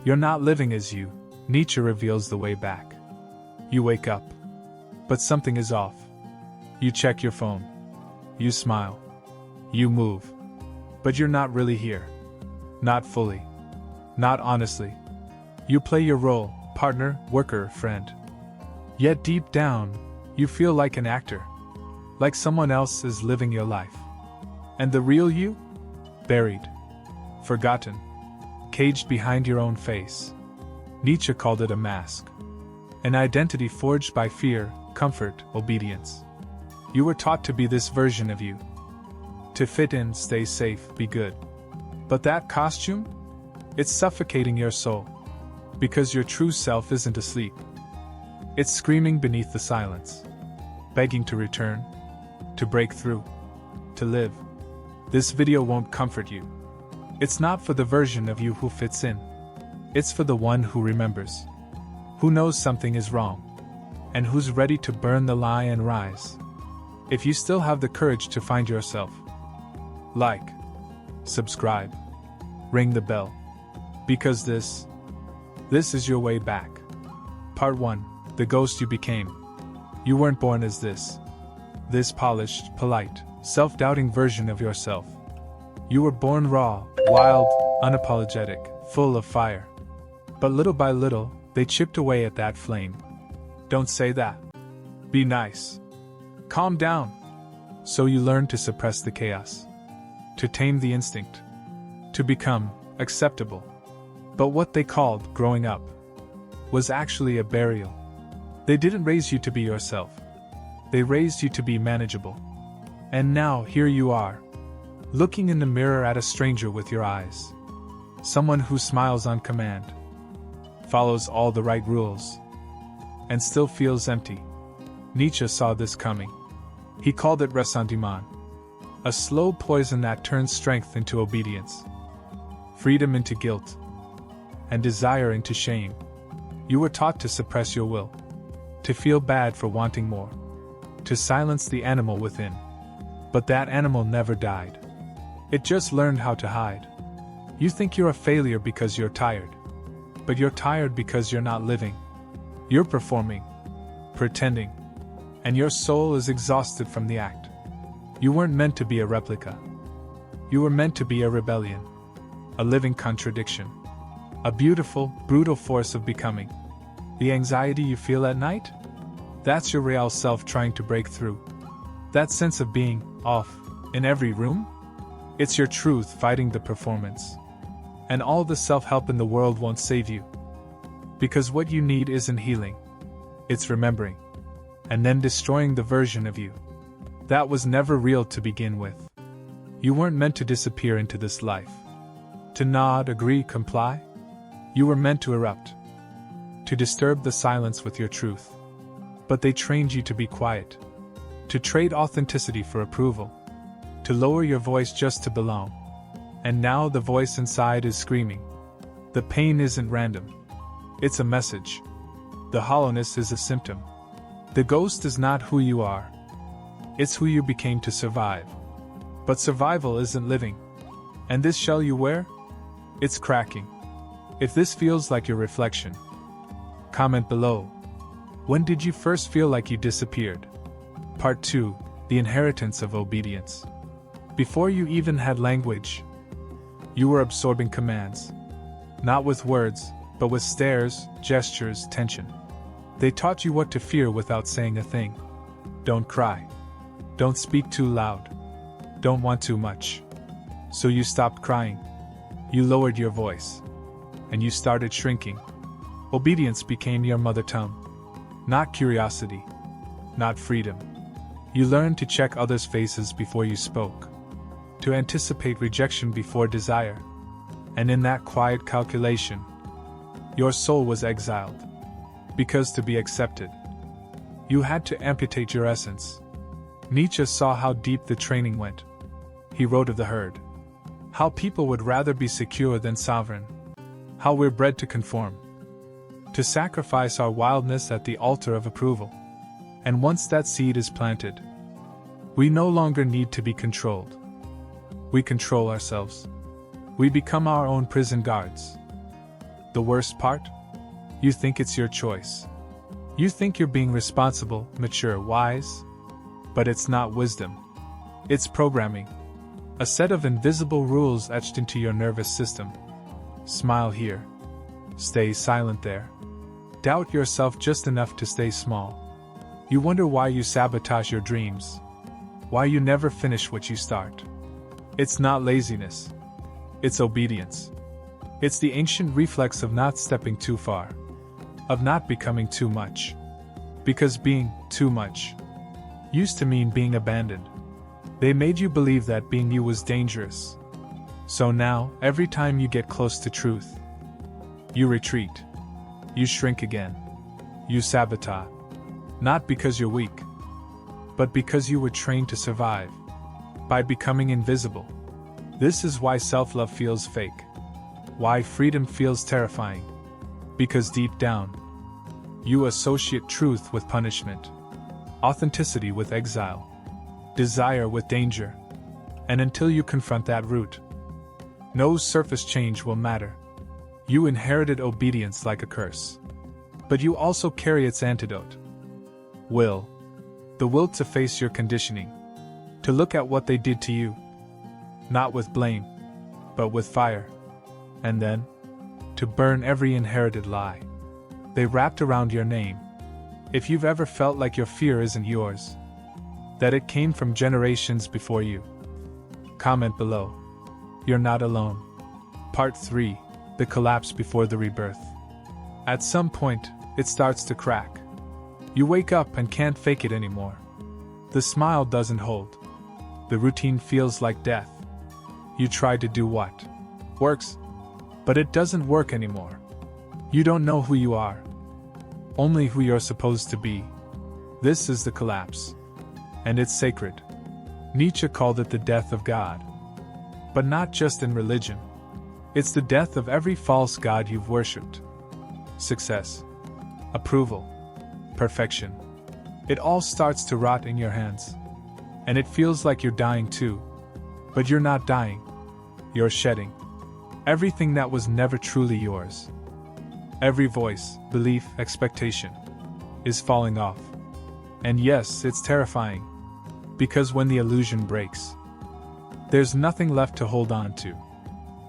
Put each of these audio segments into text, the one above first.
You're not living as you. Nietzsche reveals the way back. You wake up. But something is off. You check your phone. You smile. You move. But you're not really here. Not fully. Not honestly. You play your role, partner, worker, friend. Yet deep down, you feel like an actor. Like someone else is living your life. And the real you? Buried. Forgotten. Caged behind your own face. Nietzsche called it a mask. An identity forged by fear, comfort, obedience. You were taught to be this version of you. To fit in, stay safe, be good. But that costume? It's suffocating your soul. Because your true self isn't asleep. It's screaming beneath the silence. Begging to return. To break through. To live. This video won't comfort you. It's not for the version of you who fits in. It's for the one who remembers. Who knows something is wrong. And who's ready to burn the lie and rise. If you still have the courage to find yourself. Like. Subscribe. Ring the bell. Because this is your way back. Part 1. The ghost you became. You weren't born as this polished, polite, self-doubting version of yourself. You were born raw, wild, unapologetic, full of fire. But little by little, they chipped away at that flame. Don't say that. Be nice. Calm down. So you learn to suppress the chaos. To tame the instinct. To become acceptable. But what they called growing up was actually a burial. They didn't raise you to be yourself. They raised you to be manageable. And now here you are, looking in the mirror at a stranger with your eyes. Someone who smiles on command, follows all the right rules, and still feels empty. Nietzsche saw this coming. He called it ressentiment, a slow poison that turns strength into obedience, freedom into guilt, and desire into shame. You were taught to suppress your will, to feel bad for wanting more, to silence the animal within. But that animal never died. It just learned how to hide. You think you're a failure because you're tired. But you're tired because you're not living. You're performing, pretending, and your soul is exhausted from the act. You weren't meant to be a replica. You were meant to be a rebellion, a living contradiction, a beautiful, brutal force of becoming. The anxiety you feel at night? That's your real self trying to break through. That sense of being off in every room? It's your truth fighting the performance. And all the self-help in the world won't save you. Because what you need isn't healing. It's remembering. And then destroying the version of you that was never real to begin with. You weren't meant to disappear into this life. To nod, agree, comply. You were meant to erupt. To disturb the silence with your truth. But they trained you to be quiet. To trade authenticity for approval. To lower your voice just to belong. And now the voice inside is screaming. The pain isn't random. It's a message. The hollowness is a symptom. The ghost is not who you are. It's who you became to survive. But survival isn't living. And this shell you wear? It's cracking. If this feels like your reflection, comment below. When did you first feel like you disappeared? Part 2. The inheritance of obedience. Before you even had language, you were absorbing commands. Not with words, but with stares, gestures, tension. They taught you what to fear without saying a thing. Don't cry. Don't speak too loud. Don't want too much. So you stopped crying. You lowered your voice. And you started shrinking. Obedience became your mother tongue. Not curiosity. Not freedom. You learned to check others' faces before you spoke. To anticipate rejection before desire. And in that quiet calculation, your soul was exiled. Because to be accepted, you had to amputate your essence. Nietzsche saw how deep the training went. He wrote of the herd. How people would rather be secure than sovereign. How we're bred to conform. To sacrifice our wildness at the altar of approval. And once that seed is planted, we no longer need to be controlled. We control ourselves. We become our own prison guards. The worst part? You think it's your choice. You think you're being responsible, mature, wise. But it's not wisdom. It's programming. A set of invisible rules etched into your nervous system. Smile here. Stay silent there. Doubt yourself just enough to stay small. You wonder why you sabotage your dreams. Why you never finish what you start. It's not laziness. It's obedience. It's the ancient reflex of not stepping too far. Of not becoming too much. Because being too much used to mean being abandoned. They made you believe that being you was dangerous. So now, every time you get close to truth, you retreat. You shrink again. You sabotage. Not because you're weak, but because you were trained to survive. By becoming invisible. This is why self-love feels fake. Why freedom feels terrifying. Because deep down, you associate truth with punishment. Authenticity with exile. Desire with danger. And until you confront that root, no surface change will matter. You inherited obedience like a curse. But you also carry its antidote. Will. The will to face your conditioning. To look at what they did to you. Not with blame, but with fire. And then, to burn every inherited lie they wrapped around your name. If you've ever felt like your fear isn't yours, that it came from generations before you, comment below. You're not alone. Part 3. The collapse before the rebirth. At some point, it starts to crack. You wake up and can't fake it anymore. The smile doesn't hold. The routine feels like death. You try to do what works, but it doesn't work anymore. You don't know who you are, only who you're supposed to be. This is the collapse. And it's sacred. Nietzsche called it the death of God. But not just in religion. It's the death of every false god you've worshipped. Success, approval, perfection. It all starts to rot in your hands. And it feels like you're dying too. But you're not dying. You're shedding everything that was never truly yours. Every voice, belief, expectation is falling off. And yes, it's terrifying. Because when the illusion breaks, there's nothing left to hold on to.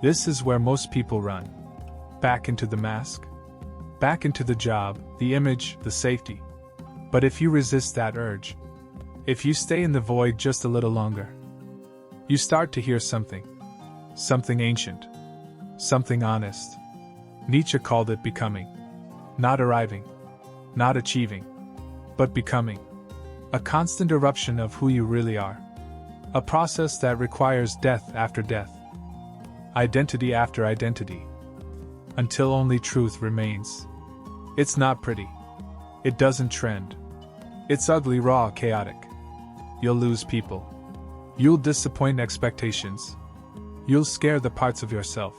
This is where most people run. Back into the mask. Back into the job, the image, the safety. But if you resist that urge, if you stay in the void just a little longer, you start to hear something. Something ancient. Something honest. Nietzsche called it becoming. Not arriving. Not achieving. But becoming. A constant eruption of who you really are. A process that requires death after death. Identity after identity. Until only truth remains. It's not pretty. It doesn't trend. It's ugly, raw, chaotic. You'll lose people. You'll disappoint expectations. You'll scare the parts of yourself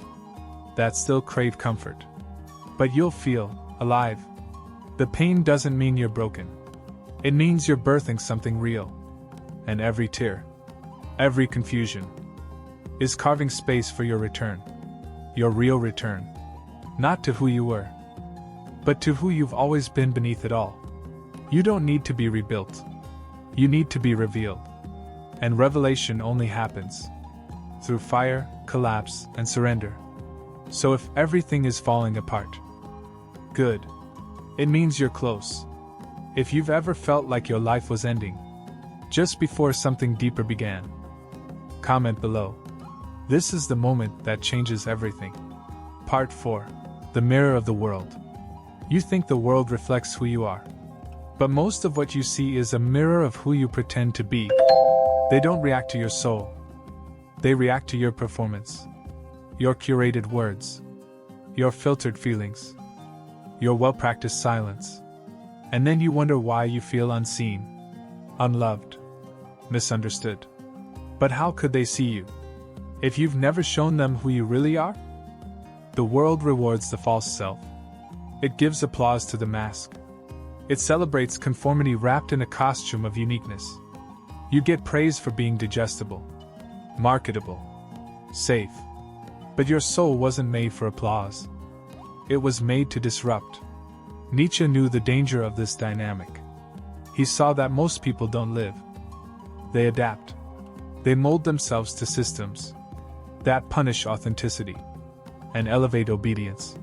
that still crave comfort. But you'll feel alive. The pain doesn't mean you're broken. It means you're birthing something real. And every tear, every confusion, is carving space for your return. Your real return. Not to who you were, but to who you've always been beneath it all. You don't need to be rebuilt. You need to be revealed. And revelation only happens through fire, collapse, and surrender. So if everything is falling apart, good. It means you're close. If you've ever felt like your life was ending just before something deeper began, comment below. This is the moment that changes everything. Part 4. The mirror of the world. You think the world reflects who you are. But most of what you see is a mirror of who you pretend to be. They don't react to your soul. They react to your performance. Your curated words. Your filtered feelings. Your well-practiced silence. And then you wonder why you feel unseen, unloved, misunderstood. But how could they see you if you've never shown them who you really are? The world rewards the false self. It gives applause to the mask. It celebrates conformity wrapped in a costume of uniqueness. You get praise for being digestible, marketable, safe. But your soul wasn't made for applause. It was made to disrupt. Nietzsche knew the danger of this dynamic. He saw that most people don't live. They adapt. They mold themselves to systems that punish authenticity and elevate obedience.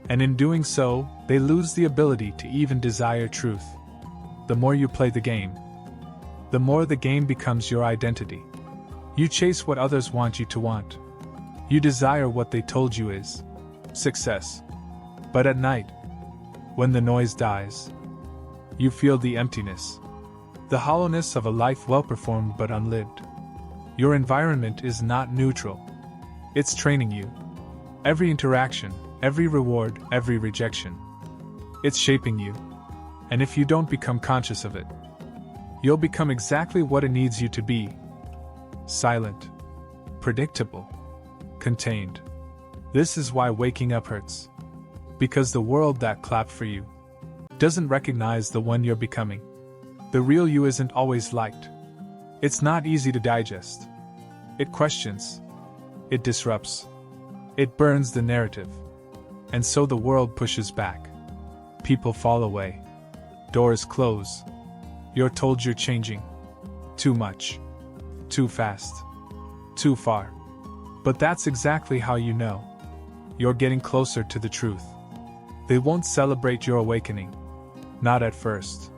And in doing so, they lose the ability to even desire truth. The more you play the game, the more the game becomes your identity. You chase what others want you to want. You desire what they told you is success. But at night, when the noise dies, you feel the emptiness, the hollowness of a life well performed but unlived. Your environment is not neutral. It's training you. Every interaction, every reward, every rejection. It's shaping you. And if you don't become conscious of it, you'll become exactly what it needs you to be. Silent. Predictable. Contained. This is why waking up hurts. Because the world that clapped for you doesn't recognize the one you're becoming. The real you isn't always liked. It's not easy to digest. It questions. It disrupts. It burns the narrative. And so the world pushes back. People fall away. Doors close. You're told you're changing. Too much. Too fast. Too far. But that's exactly how you know. You're getting closer to the truth. They won't celebrate your awakening. Not at first.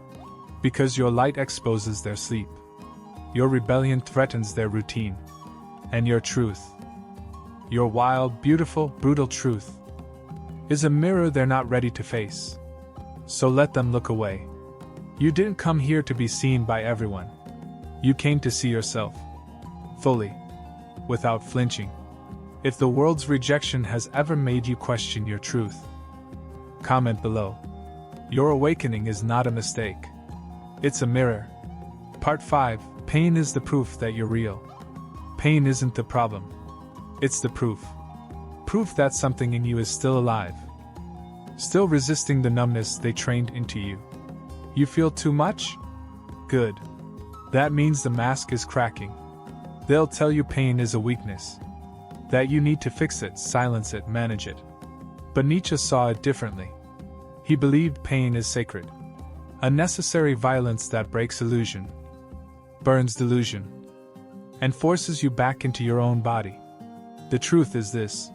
Because your light exposes their sleep. Your rebellion threatens their routine. And your truth, your wild, beautiful, brutal truth, is a mirror they're not ready to face. So let them look away. You didn't come here to be seen by everyone. You came to see yourself. Fully. Without flinching. If the world's rejection has ever made you question your truth, comment below. Your awakening is not a mistake. It's a mirror. Part 5. Pain is the proof that you're real. Pain isn't the problem. It's the proof. Proof that something in you is still alive. Still resisting the numbness they trained into you. You feel too much? Good. That means the mask is cracking. They'll tell you pain is a weakness. That you need to fix it, silence it, manage it. But Nietzsche saw it differently. He believed pain is sacred. A necessary violence that breaks illusion, burns delusion, and forces you back into your own body. The truth is this.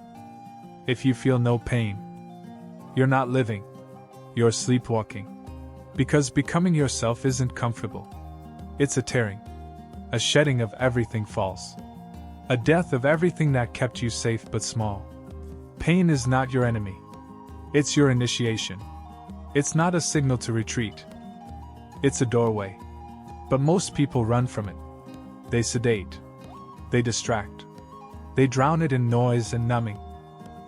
If you feel no pain, you're not living. You're sleepwalking. Because becoming yourself isn't comfortable. It's a tearing. A shedding of everything false. A death of everything that kept you safe but small. Pain is not your enemy. It's your initiation. It's not a signal to retreat. It's a doorway. But most people run from it. They sedate. They distract. They drown it in noise and numbing.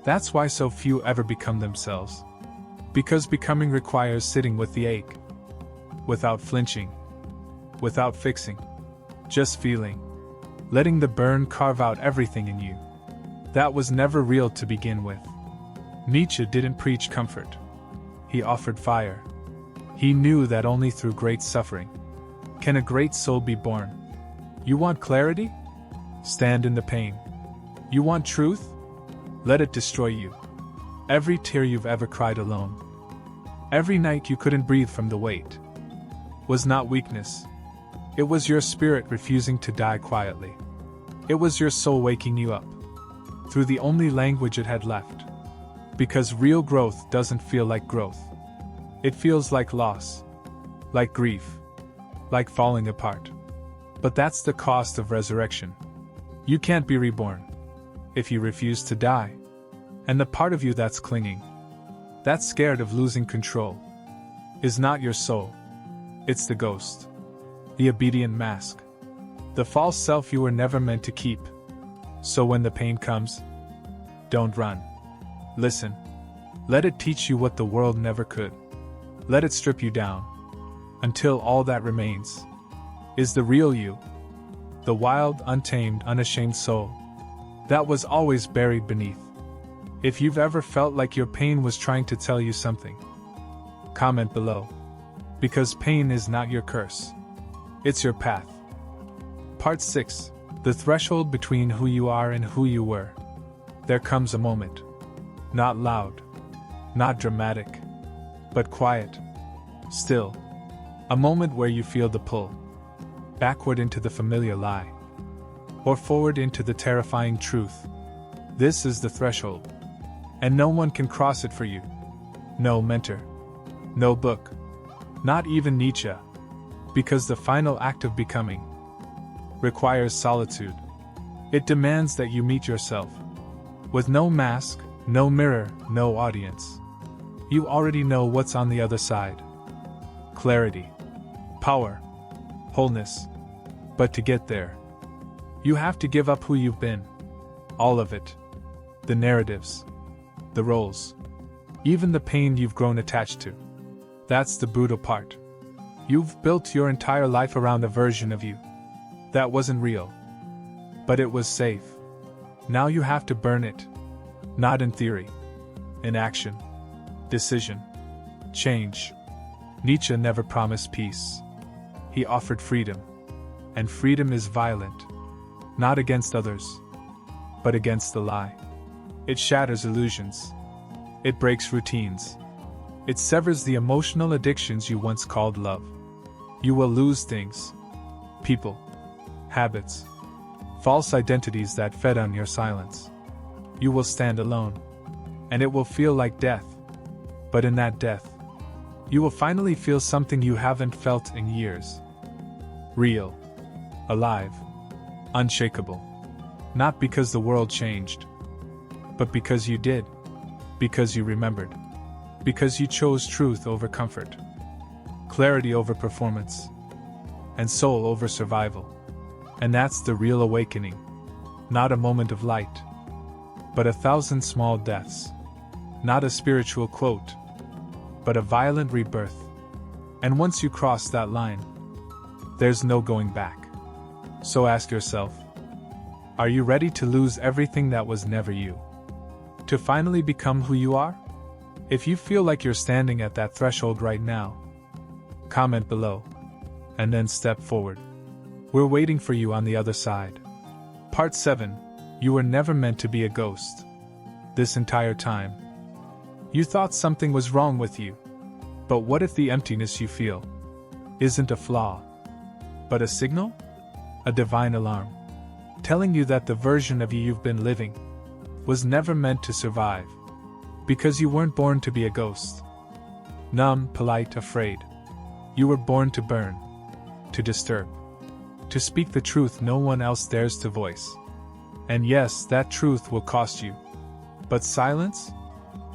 That's why so few ever become themselves. Because becoming requires sitting with the ache. Without flinching. Without fixing. Just feeling. Letting the burn carve out everything in you. That was never real to begin with. Nietzsche didn't preach comfort. He offered fire. He knew that only through great suffering can a great soul be born. You want clarity? Stand in the pain. You want truth? Let it destroy you. Every tear you've ever cried alone, every night you couldn't breathe from the weight, was not weakness. It was your spirit refusing to die quietly. It was your soul waking you up through the only language it had left. Because real growth doesn't feel like growth. It feels like loss, like grief, like falling apart. But that's the cost of resurrection. You can't be reborn if you refuse to die. And the part of you that's clinging, that's scared of losing control, is not your soul. It's the ghost, the obedient mask, the false self you were never meant to keep. So when the pain comes, don't run. Listen. Let it teach you what the world never could. Let it strip you down, until all that remains is the real you, the wild, untamed, unashamed soul that was always buried beneath. If you've ever felt like your pain was trying to tell you something, comment below. Because pain is not your curse. It's your path. Part 6. The threshold between who you are and who you were. There comes a moment. Not loud. Not dramatic, but quiet. Still. A moment where you feel the pull. Backward into the familiar lie. Or forward into the terrifying truth. This is the threshold. And no one can cross it for you. No mentor. No book. Not even Nietzsche. Because the final act of becoming requires solitude. It demands that you meet yourself. With no mask, no mirror, no audience. You already know what's on the other side. Clarity. Power. Wholeness. But to get there, you have to give up who you've been. All of it. The narratives. The roles. Even the pain you've grown attached to. That's the brutal part. You've built your entire life around a version of you that wasn't real. But it was safe. Now you have to burn it. Not in theory. In action. Decision. Change. Nietzsche never promised peace. He offered freedom. And freedom is violent. Not against others, but against the lie. It shatters illusions. It breaks routines. It severs the emotional addictions you once called love. You will lose things. People. Habits. False identities that fed on your silence. You will stand alone. And it will feel like death. But in that death, you will finally feel something you haven't felt in years. Real. Alive. Unshakable. Not because the world changed, but because you did. Because you remembered. Because you chose truth over comfort. Clarity over performance. And soul over survival. And that's the real awakening. Not a moment of light, but 1,000 small deaths. Not a spiritual quote, but a violent rebirth. And once you cross that line, there's no going back. So ask yourself, are you ready to lose everything that was never you? To finally become who you are? If you feel like you're standing at that threshold right now, comment below, and then step forward. We're waiting for you on the other side. Part 7. You were never meant to be a ghost. This entire time, you thought something was wrong with you. But what if the emptiness you feel isn't a flaw, but a signal? A divine alarm, telling you that the version of you you've been living was never meant to survive. Because you weren't born to be a ghost. Numb, polite, afraid. You were born to burn, to disturb, to speak the truth no one else dares to voice. And yes, that truth will cost you. But silence?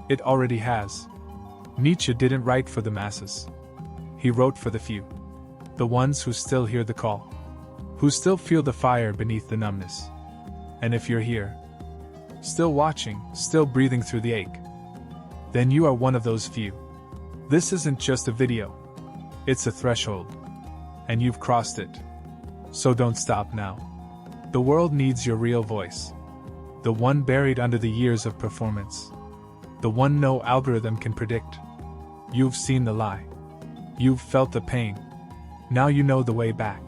It already has. Nietzsche didn't write for the masses. He wrote for the few. The ones who still hear the call. Who still feel the fire beneath the numbness. And if you're here, still watching, still breathing through the ache, then you are one of those few. This isn't just a video. It's a threshold. And you've crossed it. So don't stop now. The world needs your real voice. The one buried under the years of performance. The one no algorithm can predict. You've seen the lie. You've felt the pain. Now you know the way back.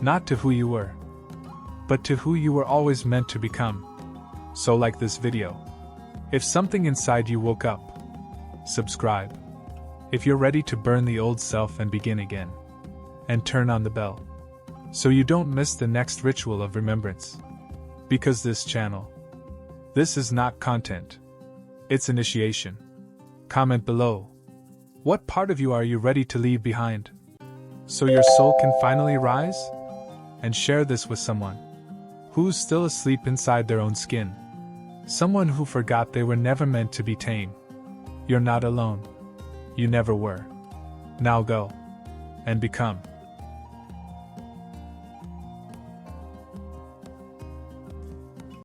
Not to who you were, but to who you were always meant to become. So like this video. If something inside you woke up, subscribe. If you're ready to burn the old self and begin again. And turn on the bell. So you don't miss the next ritual of remembrance. Because this channel, this is not content. It's initiation. Comment below. What part of you are you ready to leave behind? So your soul can finally rise? And share this with someone who's still asleep inside their own skin. Someone who forgot they were never meant to be tame. You're not alone. You never were. Now go and become.